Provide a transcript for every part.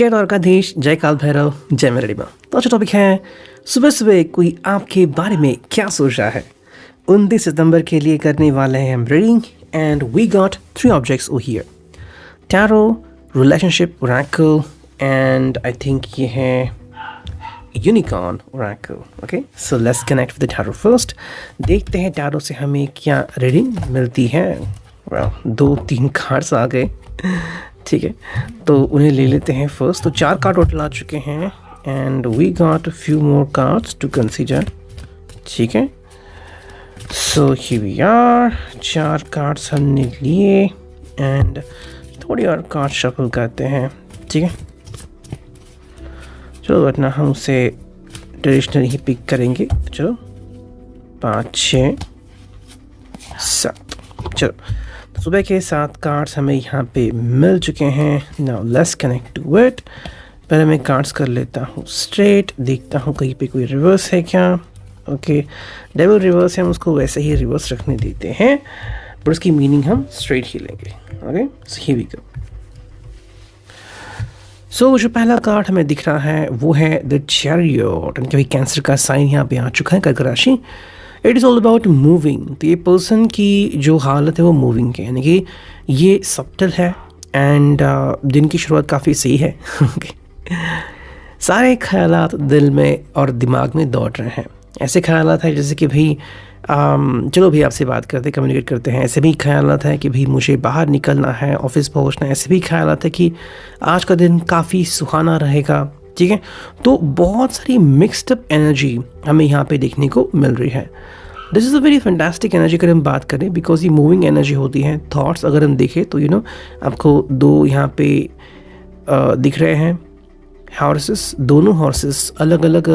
जय द्वारकाधीश, जय काल भैरव, जय मेरे डिमा। तो आज टॉपिक है सुबह सुबह कोई आपके बारे में क्या सोच रहा है। 29 सितंबर के लिए करने वाले हैं हम reading and we got 3 objects over here, tarot, relationship oracle and I think ये है unicorn oracle. Okay, so let's connect with the tarot first. देखते हैं टैरो से हमें क्या रीडिंग मिलती है। वेल 2-3 कार्ड्स आ गए, ठीक है, तो उन्हें ले लेते हैं फर्स्ट। तो 4 कार्ड टोटल आ चुके हैं and we got a few more cards to consider, ठीक है। So here we are, 4 cards हमने लिए एंड थोड़ी और कार्ड शफल करते हैं, ठीक है। चलो वरना हम उसे ट्रेडिशनल ही पिक करेंगे। चलो 5, 6, 7, चलो सुबह के 7 कार्ड्स हमें यहाँ पे मिल चुके हैं। Now let's connect to it. पहले मैं कार्ड्स कर लेता हूँ स्ट्रेट, देखता हूँ कहीं पे कोई रिवर्स है क्या। ओके, डबल रिवर्स है, हम उसको वैसे ही रिवर्स रखने देते हैं, पर उसकी मीनिंग हम स्ट्रेट ही लेंगे। Okay, so here we go. So जो पहला कार्ड हमें दिख रहा है वो है द चैरियट। क्योंकि कैंसर का साइन यहाँ पे आ चुका है, कर्क राशि। It is all about moving. तो ये पर्सन की जो हालत है वो मूविंग है, यानी कि ये सब्टल है एंड दिन की शुरुआत काफ़ी सही है। सारे ख्यालात दिल में और दिमाग में दौड़ रहे हैं। ऐसे ख्यालात हैं जैसे कि भाई चलो भी आपसे बात करते कम्युनिकेट करते हैं। ऐसे भी ख्यालात है कि भाई मुझे बाहर निकलना है, ऑफिस पहुंचना है। ऐसे भी ख्यालात है कि आज का दिन काफ़ी सुहाना रहेगा, ठीक है। तो बहुत सारी मिक्सड अप एनर्जी हमें यहाँ पे देखने को मिल रही है। This is a very fantastic energy अगर हम बात करें, बिकॉज ये मूविंग एनर्जी होती है। थॉट्स अगर हम देखें तो आपको 2 यहाँ पे दिख रहे हैं हॉर्सेस। दोनों हॉर्सेस अलग अलग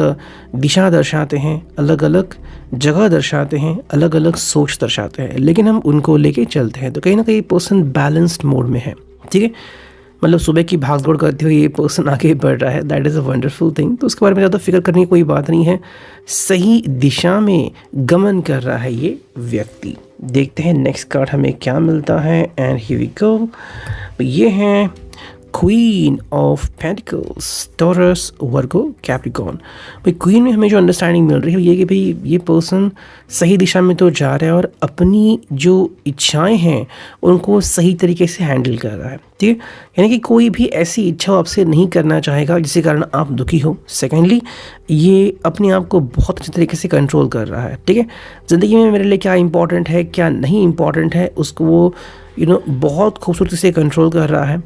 दिशा दर्शाते हैं, अलग अलग जगह दर्शाते हैं, अलग अलग सोच दर्शाते हैं, लेकिन हम उनको लेके चलते हैं। तो कहीं ना कहीं पर्सन बैलेंस्ड मोड में है, ठीक है। मतलब सुबह की भागदौड़ करते हुए ये पर्सन आगे बढ़ रहा है, that is a wonderful thing. तो उसके बारे में ज़्यादा फिक्र करने की कोई बात नहीं है, सही दिशा में गमन कर रहा है ये व्यक्ति। देखते हैं नेक्स्ट कार्ड हमें क्या मिलता है एंड हियर वी गो। ये है queen of pentacles, Taurus, Virgo, Capricorn. भाई क्वीन में हमें जो अंडरस्टैंडिंग मिल रही है ये कि भाई ये पर्सन सही दिशा में तो जा रहा है और अपनी जो इच्छाएं हैं उनको सही तरीके से हैंडल कर रहा है, ठीक है। यानी कि कोई भी ऐसी इच्छा आपसे नहीं करना चाहेगा जिसके कारण आप दुखी हो। सेकेंडली, ये अपने आप को बहुत अच्छे तरीके से कंट्रोल कर रहा है, ठीक है। ज़िंदगी में मेरे लिए क्या इंपॉर्टेंट है, क्या नहीं इंपॉर्टेंट है, उसको वो बहुत खूबसूरती से कंट्रोल कर रहा है।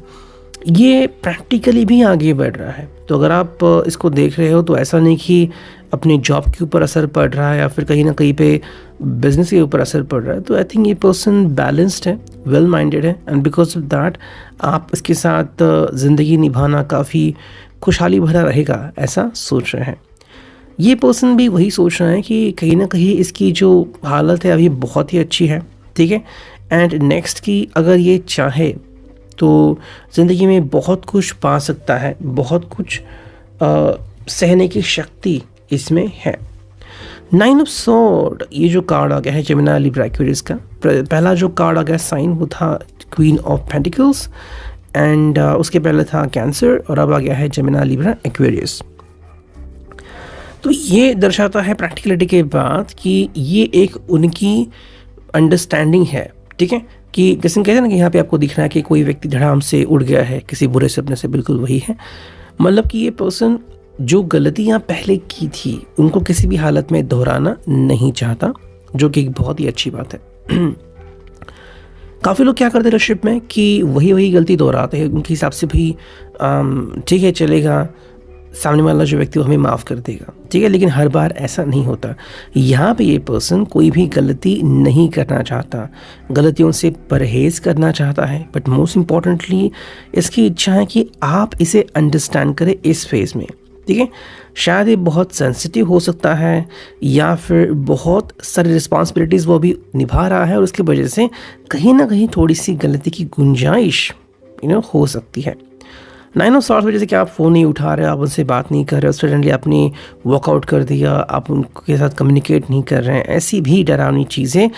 ये प्रैक्टिकली भी आगे बढ़ रहा है। तो अगर आप इसको देख रहे हो तो ऐसा नहीं कि अपने जॉब के ऊपर असर पड़ रहा है या फिर कहीं ना कहीं पे बिजनेस के ऊपर असर पड़ रहा है। तो आई थिंक ये पर्सन बैलेंस्ड है, वेल माइंडेड है एंड बिकॉज ऑफ दैट आप इसके साथ ज़िंदगी निभाना काफ़ी खुशहाली भरा रहेगा, ऐसा सोच रहे हैं। ये पर्सन भी वही सोच रहा है कि कहीं ना कहीं इसकी जो हालत है अभी बहुत ही अच्छी है, ठीक है। एंड नेक्स्ट की अगर ये चाहे तो ज़िंदगी में बहुत कुछ पा सकता है, बहुत कुछ सहने की शक्ति इसमें है। 9 ऑफ स्वॉर्ड, ये जो कार्ड आ गया है जेमिनी, लिब्रा, एक्वेरियस का। पहला जो कार्ड आ गया साइन वो था क्वीन ऑफ पेंटिकल्स एंड उसके पहले था कैंसर और अब आ गया है जेमिनी, लिब्रा, एक्वेरियस। तो ये दर्शाता है प्रैक्टिकलिटी के बाद कि ये एक उनकी अंडरस्टैंडिंग है, ठीक है। कि जैसे कहते हैं ना कि यहाँ पे आपको दिख रहा है कि कोई व्यक्ति धड़ाम से उड़ गया है किसी बुरे सपने से, बिल्कुल वही है। मतलब कि ये पर्सन जो गलतियाँ पहले की थी उनको किसी भी हालत में दोहराना नहीं चाहता, जो कि एक बहुत ही अच्छी बात है। काफ़ी लोग क्या करते हैं रिलेशनशिप में कि वही गलती दोहराते हैं, उनके हिसाब से भी ठीक है चलेगा, सामने वाला जो व्यक्ति वो हमें माफ़ कर देगा, ठीक है। लेकिन हर बार ऐसा नहीं होता। यहाँ पे ये पर्सन कोई भी गलती नहीं करना चाहता, गलतियों से परहेज़ करना चाहता है, बट मोस्ट इम्पॉर्टेंटली इसकी इच्छा है कि आप इसे अंडरस्टैंड करें इस फेज़ में, ठीक है। शायद ये बहुत सेंसिटिव हो सकता है या फिर बहुत सारी रिस्पॉन्सिबिलिटीज़ वो भी निभा रहा है और उसकी वजह से कहीं ना कहीं थोड़ी सी गलती की गुंजाइश हो सकती है। 9 ऑफ सॉर्ड्स वजह से कि आप फ़ोन नहीं उठा रहे, आप उनसे बात नहीं कर रहे, सडनली आपने वॉकआउट कर दिया, आप उनके साथ कम्युनिकेट नहीं कर रहे हैं, ऐसी भी डरावनी चीज़ें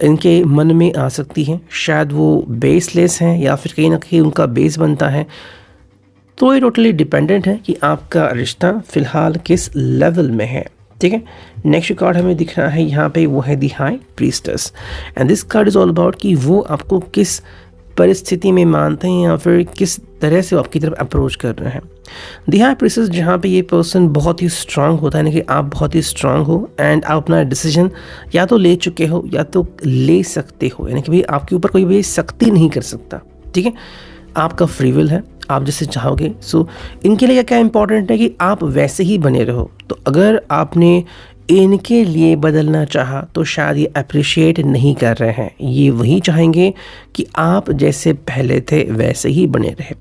इनके मन में आ सकती हैं। शायद वो बेसलेस हैं या फिर कहीं ना कहीं उनका बेस बनता है। तो ये टोटली डिपेंडेंट है कि आपका रिश्ता फ़िलहाल किस लेवल में है, ठीक है। नेक्स्ट कार्ड हमें दिख रहा है यहाँ पे, वो है the high priestess, and this card is all about कि वो आपको किस परिस्थिति में मानते हैं या फिर किस तरह से वो आपकी तरफ अप्रोच कर रहे हैं। दी हाई प्रीस्टेस जहाँ पे ये पर्सन बहुत ही स्ट्रांग होता है, यानी कि आप बहुत ही स्ट्रांग हो एंड आप अपना डिसीजन या तो ले चुके हो या तो ले सकते हो, यानी कि भाई आपके ऊपर कोई भी सख्ती नहीं कर सकता, ठीक है। आपका फ्री विल है, आप जैसे चाहोगे। सो इनके लिए क्या इंपॉर्टेंट है कि आप वैसे ही बने रहो। तो अगर आपने इनके लिए बदलना चाहा तो शायद ये अप्रिशिएट नहीं कर रहे हैं, ये वही चाहेंगे कि आप जैसे पहले थे वैसे ही बने रहे।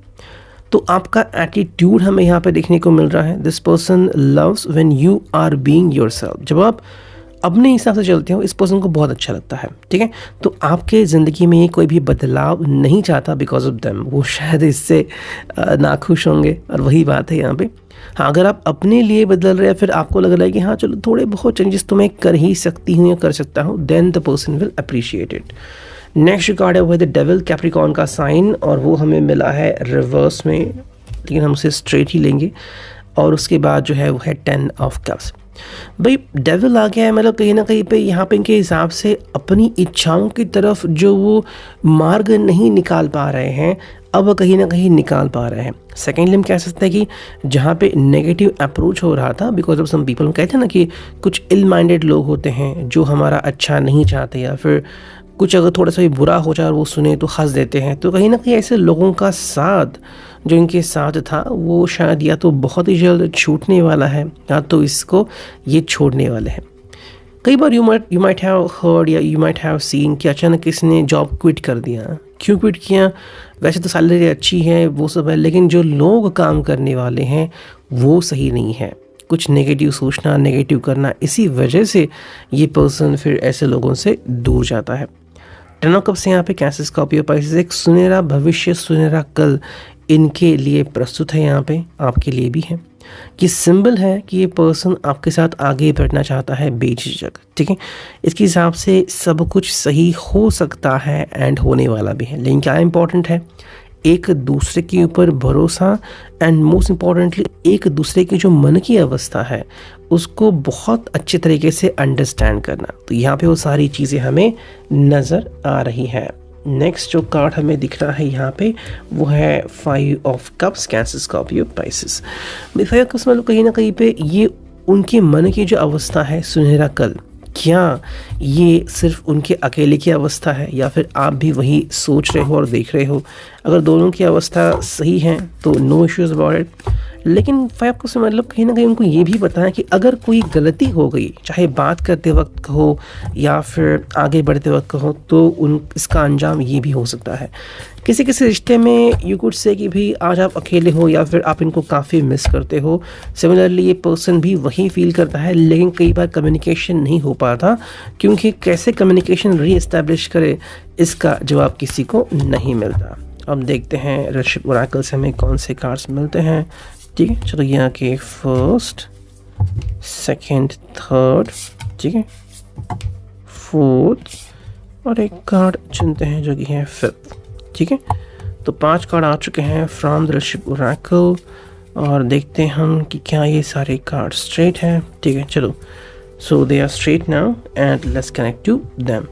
तो आपका एटीट्यूड हमें यहाँ पे देखने को मिल रहा है, this person loves when you are being yourself. जब आप अपने हिसाब से चलते हो इस पर्सन को बहुत अच्छा लगता है, ठीक है। तो आपके ज़िंदगी में कोई भी बदलाव नहीं चाहता बिकॉज ऑफ देम, वो शायद इससे नाखुश होंगे, और वही बात है यहाँ पे। हाँ, अगर आप अपने लिए बदल रहे हैं, फिर आपको लग रहा है कि हाँ चलो थोड़े बहुत चेंजेस तो मैं कर ही सकती हूँ या कर सकता हूँ, then the person will appreciate it. Next card है वो है द डेविल, कैप्रिकॉर्न का साइन, और वो हमें मिला है रिवर्स में, लेकिन हम उसे स्ट्रेट ही लेंगे। और उसके बाद जो है वो है 10 ऑफ कप्स। भाई डेविल आ गया है, मतलब कहीं ना कहीं पे यहाँ पे इनके हिसाब से अपनी इच्छाओं की तरफ जो वो मार्ग नहीं निकाल पा रहे हैं, अब कहीं ना कहीं निकाल पा रहे हैं। सेकेंडली हम कह सकते हैं कि जहाँ पे नेगेटिव अप्रोच हो रहा था बिकॉज ऑफ सम पीपल, हम कहते हैं ना कि कुछ इल माइंडेड लोग होते हैं जो हमारा अच्छा नहीं चाहते, या फिर कुछ अगर थोड़ा सा भी बुरा हो जाए और वो सुने तो हंस देते हैं। तो कहीं ना कहीं ऐसे लोगों का साथ जो इनके साथ था वो शायद या तो बहुत ही जल्द छूटने वाला है या तो इसको ये छोड़ने वाले हैं। कई बार यू माइट हैव हर्ड या यू माइट हैव सीन कि अचानक किसने जॉब क्विट कर दिया। क्यों क्विट किया? वैसे तो सैलरी अच्छी है वो सब है, लेकिन जो लोग काम करने वाले हैं वो सही नहीं है। कुछ नेगेटिव सोचना, नेगेटिव करना, इसी वजह से ये पर्सन फिर ऐसे लोगों से दूर जाता है। 10 ऑफ कप्स यहाँ पे कैंसर, स्कॉर्पियो, पाइसेस, एक सुनहरा भविष्य, सुनहरा कल इनके लिए प्रस्तुत है, यहाँ पे आपके लिए भी है। ये सिंबल है कि ये पर्सन आपके साथ आगे बढ़ना चाहता है बेझिझक, ठीक है। इसके हिसाब से सब कुछ सही हो सकता है एंड होने वाला भी है, लेकिन क्या इंपॉर्टेंट है? एक दूसरे के ऊपर भरोसा एंड मोस्ट इम्पॉर्टेंटली एक दूसरे की जो मन की अवस्था है उसको बहुत अच्छे तरीके से अंडरस्टैंड करना। तो यहाँ पे वो सारी चीज़ें हमें नज़र आ रही हैं। नेक्स्ट जो कार्ड हमें दिख रहा है यहाँ पे वो है 5 of cups, cancer, Scorpio, Pisces. 5 of cups मतलब कहीं ना कहीं पे ये उनके मन की जो अवस्था है, सुनहरा कल, क्या ये सिर्फ उनके अकेले की अवस्था है या फिर आप भी वही सोच रहे हो और देख रहे हो? अगर दोनों की अवस्था सही है तो नो इश्यूज अबाउट इट। लेकिन 5 को से मतलब कहीं ना कहीं उनको ये भी पता है कि अगर कोई गलती हो गई, चाहे बात करते वक्त कहो या फिर आगे बढ़ते वक्त कहो, तो इसका अंजाम ये भी हो सकता है। किसी किसी रिश्ते में यू कुड से कि भाई आज आप अकेले हो या फिर आप इनको काफ़ी मिस करते हो। सिमिलरली ये पर्सन भी वही फील करता है, लेकिन कई बार कम्युनिकेशन नहीं हो पाता, क्योंकि कैसे कम्युनिकेशन री एस्टैब्लिश करे इसका जवाब किसी को नहीं मिलता। अब देखते हैं रिलेशनशिप ओरेकल से हमें कौन से कार्ड्स मिलते हैं, ठीक है। चलो यहाँ के फर्स्ट, सेकंड, थर्ड, ठीक है, फोर्थ, और एक कार्ड चुनते हैं जो कि है फिफ्थ, ठीक है। तो 5 कार्ड आ चुके हैं फ्रॉम द रिलेशनशिप ओरेकल, और देखते हैं हम कि क्या ये सारे कार्ड स्ट्रेट हैं, ठीक है। चलो, so they are straight now and let's connect to them.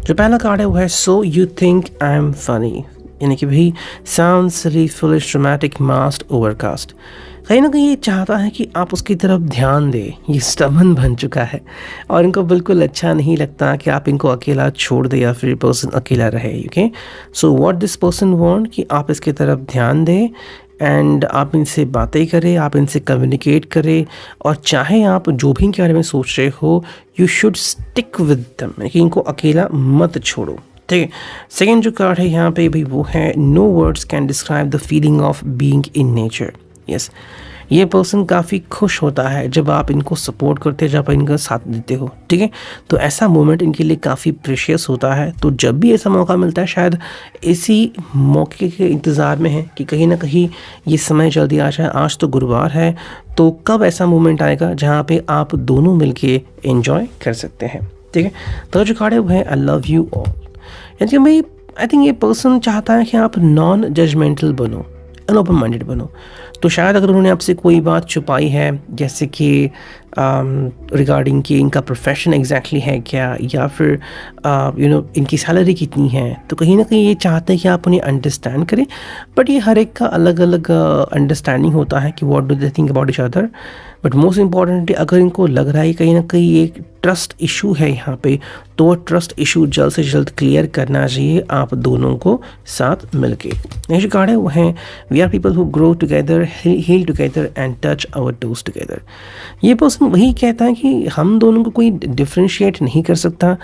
जो पहला कार्ड है वो है so you think I am funny, यानी कि भाई sound silly, foolish, dramatic, masked, overcast. कहीं ना कहीं ये चाहता है कि आप उसकी तरफ ध्यान दें। ये स्टबन बन चुका है और इनको बिल्कुल अच्छा नहीं लगता कि आप इनको अकेला छोड़ दें या फिर पर्सन अकेला रहे, okay. So what this person want कि आप इसकी तरफ ध्यान दें एंड आप इनसे बातें करें, आप इनसे कम्युनिकेट करें, और चाहे आप जो भी इनके बारे में सोच रहे हो, you should stick with them, यानी कि इनको अकेला मत छोड़ो, ठीक है। सेकेंड जो कार्ड है यहाँ पे भी वो है no words can describe the feeling of being in nature. Yes, ये पर्सन काफ़ी खुश होता है जब आप इनको सपोर्ट करते हैं, जब आप इनका साथ देते हो, ठीक है। तो ऐसा मोमेंट इनके लिए काफ़ी प्रेशियस होता है। तो जब भी ऐसा मौका मिलता है, शायद इसी मौके के इंतज़ार में है कि कहीं ना कहीं ये समय जल्दी आ जाए। आज तो गुरुवार है, तो कब ऐसा मोमेंट आएगा जहाँ पे आप दोनों मिलके एंजॉय कर सकते हैं, ठीक है। तो जो कार्ड है वो है आई लव यू ऑल, यानी भाई आई थिंक ये पर्सन चाहता है कि आप नॉन जजमेंटल बनो। एंड ओपन माइंडेड बनो। तो शायद अगर उन्होंने आपसे कोई बात छुपाई है, जैसे कि रिगार्डिंग कि इनका प्रोफेशन एग्जैक्टली है क्या, या फिर इनकी सैलरी कितनी है, तो कहीं ना कहीं ये चाहते हैं कि आप उन्हें अंडरस्टैंड करें। बट ये हर एक का अलग अलग अंडरस्टैंडिंग होता है कि what do they think about each other. But most importantly अगर इनको लग रहा है कहीं ना कहीं एक ट्रस्ट इशू है यहाँ पे, तो वो ट्रस्ट इशू जल्द से जल्द क्लियर करना चाहिए आप दोनों को साथ मिलके। नेक्स्ट कार्ड है वो है we are people who grow together, heal together and touch our toes together. ये पर्सन वही कहता है कि हम दोनों को कोई डिफ्रेंशिएट नहीं कर सकता,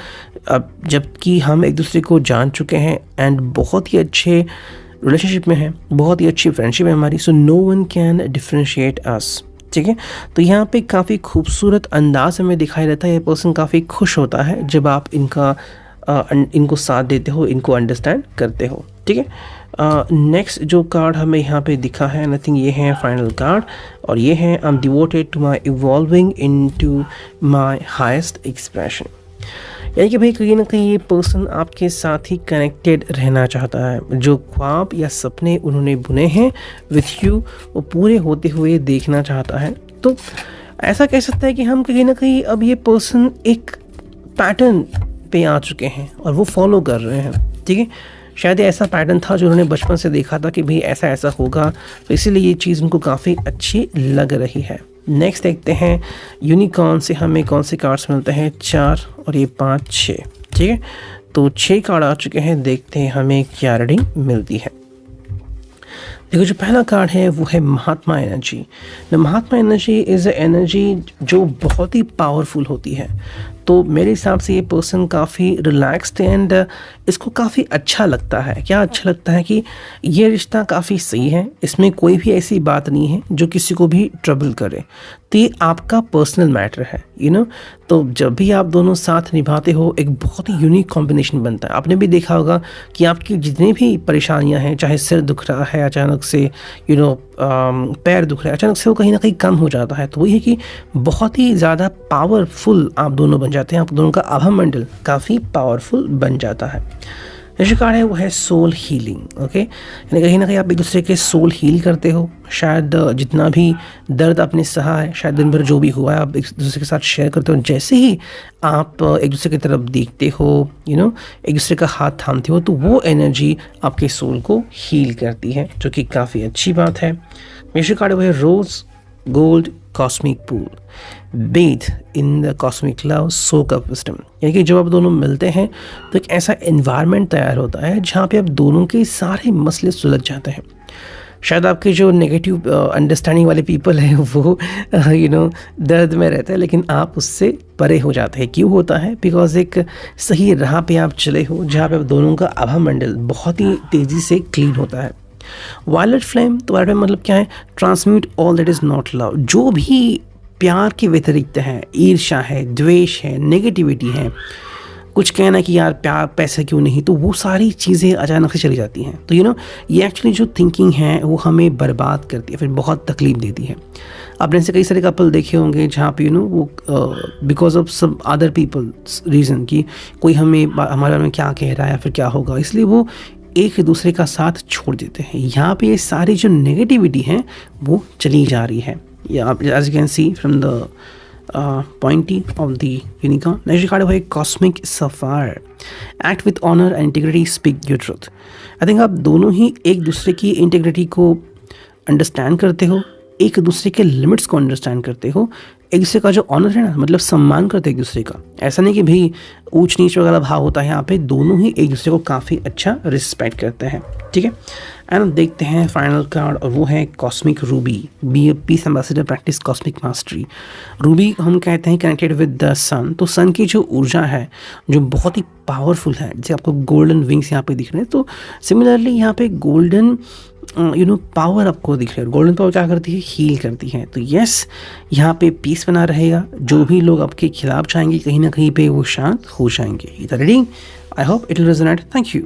अब जबकि हम एक दूसरे को जान चुके हैं एंड बहुत ही अच्छे रिलेशनशिप में हैं, बहुत ही अच्छी फ्रेंडशिप है हमारी। So no one can differentiate us, ठीक है। तो यहाँ पे काफ़ी खूबसूरत अंदाज हमें दिखाई देता है। ये पर्सन काफ़ी खुश होता है जब आप इनको साथ देते हो, इनको अंडरस्टैंड करते हो, ठीक है। नेक्स्ट जो कार्ड हमें यहाँ पे दिखा है, आई थिंक ये है फाइनल कार्ड, और ये है I am devoted to my evolving into my highest expression. यानी कि भाई कहीं ना कहीं ये पर्सन आपके साथ ही कनेक्टेड रहना चाहता है। जो ख्वाब या सपने उन्होंने बुने हैं विथ यू, वो पूरे होते हुए देखना चाहता है। तो ऐसा कह सकता है कि हम कहीं ना कहीं अब ये पर्सन एक पैटर्न पे आ चुके हैं और वो फॉलो कर रहे हैं, ठीक है। शायद ऐसा पैटर्न था जो उन्होंने बचपन से देखा था कि भाई ऐसा ऐसा होगा, तो इसीलिए ये चीज़ उनको काफ़ी अच्छी लग रही है। नेक्स्ट देखते हैं यूनिकॉर्न से हमें कौन से कार्ड्स मिलते हैं, 4 और ये 5 6, ठीक है। तो 6 कार्ड आ चुके हैं, देखते हैं हमें क्या रीडिंग मिलती है। देखो जो पहला कार्ड है वो है महात्मा एनर्जी। महात्मा एनर्जी इज़ अ एनर्जी जो बहुत ही पावरफुल होती है। तो मेरे हिसाब से ये पर्सन काफ़ी रिलैक्स्ड एंड इसको काफ़ी अच्छा लगता है। क्या अच्छा लगता है कि ये रिश्ता काफ़ी सही है, इसमें कोई भी ऐसी बात नहीं है जो किसी को भी ट्रबल करे। तो ये आपका पर्सनल मैटर है, तो जब भी आप दोनों साथ निभाते हो एक बहुत ही यूनिक कॉम्बिनेशन बनता है। आपने भी देखा होगा कि आपकी जितनी भी परेशानियां हैं, चाहे सिर दुख रहा है अचानक से, पैर दुख रहा है अचानक से, वो कहीं ना कहीं कम हो जाता है। तो वही है कि बहुत ही ज़्यादा पावरफुल आप दोनों बन जाते हैं, आप दोनों का आभा मंडल काफ़ी पावरफुल बन जाता है। जो कार्ड है वो है सोल हीलिंग, ओके। यानी कहीं ना कहीं आप एक दूसरे के सोल हील करते हो। शायद जितना भी दर्द आपने सहा है, शायद दिन भर जो भी हुआ है, आप एक दूसरे के साथ शेयर करते हो। जैसे ही आप एक दूसरे की तरफ देखते हो, एक दूसरे का हाथ थामते हो, तो वो एनर्जी आपके सोल को हील करती है, जो कि काफ़ी अच्छी बात है। मेरा कार्ड वो है rose gold cosmic pool, bathe in the cosmic love, soak up wisdom. यानी कि जब आप दोनों मिलते हैं तो एक ऐसा एनवायरनमेंट तैयार होता है जहाँ पे आप दोनों के सारे मसले सुलझ जाते हैं। शायद आपके जो नेगेटिव अंडरस्टैंडिंग वाले पीपल हैं वो दर्द में रहते हैं, लेकिन आप उससे परे हो जाते हैं। क्यों होता है? बिकॉज एक सही राह पे आप चले हो जहाँ पे आप दोनों का आभा मंडल बहुत ही तेज़ी से क्लीन होता है। वायलेट फ्लेम, तो वायलेट फ्लेम मतलब क्या है? Transmute all that is not love. जो भी प्यार के व्यतिरिक्त है, ईर्ष्या है, द्वेष है, नेगेटिविटी है, कुछ कहना कि यार प्यार पैसे क्यों नहीं, तो वो सारी चीज़ें अचानक से चली जाती हैं। तो ये एक्चुअली जो थिंकिंग है वो हमें बर्बाद करती है, फिर बहुत तकलीफ देती है। आपने ऐसे कई सारे कपल देखे होंगे जहाँ पे वो because of some other people's reason कि कोई हमारे बारे में क्या कह रहा है या फिर क्या होगा, इसलिए वो एक दूसरे का साथ छोड़ देते हैं। यहाँ पे ये सारी जो नेगेटिविटी है वो चली जा रही है। As you can see from the pointy of the unicorn. Next card है cosmic sapphire. Act with honor and integrity, speak your truth. I think आप दोनों ही एक दूसरे की इंटीग्रिटी को अंडरस्टैंड करते हो, एक दूसरे के लिमिट्स को अंडरस्टैंड करते हो, एक दूसरे का जो ऑनर है ना, मतलब सम्मान करते हैं एक दूसरे का। ऐसा नहीं कि भाई ऊंच नीच वाला भाव होता है, यहाँ पे दोनों ही एक दूसरे को काफ़ी अच्छा रिस्पेक्ट करते हैं, ठीक है। एंड देखते हैं फाइनल कार्ड, और वो है cosmic ruby, be a peace ambassador, practice cosmic mastery. Ruby हम कहते हैं कनेक्टेड विद द सन, तो सन की जो ऊर्जा है जो बहुत ही पावरफुल है, जैसे आपको गोल्डन विंग्स यहाँ पे दिख रहे हैं, तो सिमिलरली यहाँ पे गोल्डन पावर आपको दिख रहा है। गोल्डन पावर क्या करती है? हील करती है। तो यस, यहाँ पे पीस बना रहेगा, जो भी लोग आपके खिलाफ जाएंगे कहीं ना कहीं पे वो शांत हो जाएंगे। ये reading I hope it will resonate. Thank you.